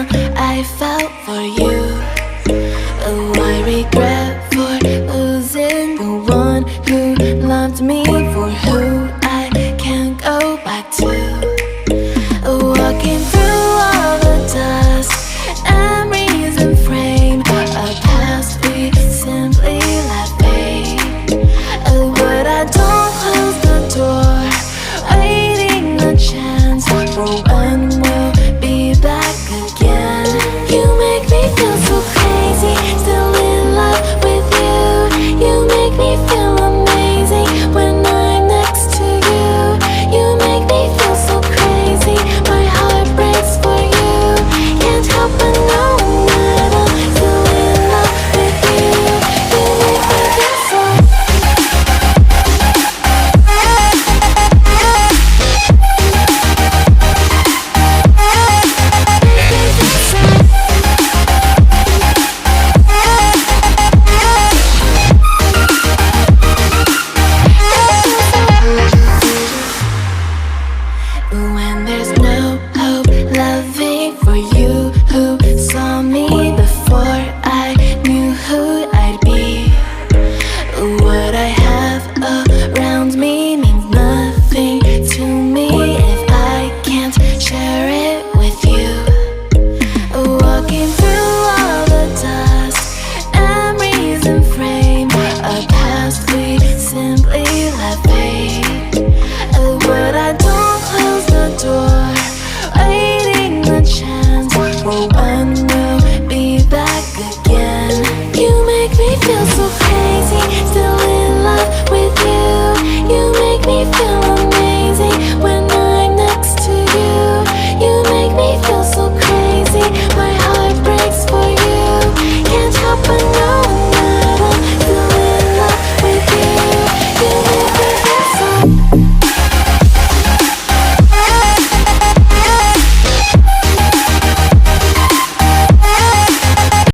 I felt for you. Oh, I regret for losing the one who loved me, for who I can't go back to. Walking through all the dust, memories and frame, a past we simply let fade. Oh, but I don't close the door, waiting a chance for when we'll be back again. You make me feel so crazy, still in love with you. You make me feel amazing when I'm next to you. You make me feel so crazy, my heart breaks for you. Can't help but know that I'm still in love with you. You make me feel so. When there's no hope, loving for you who saw me before I knew who I'd be. What I have around me means nothing to me if I can't share it with you. Walking through all the dust, memories and frame, a past we simply let fade. But I don't close the door, waiting a chance for when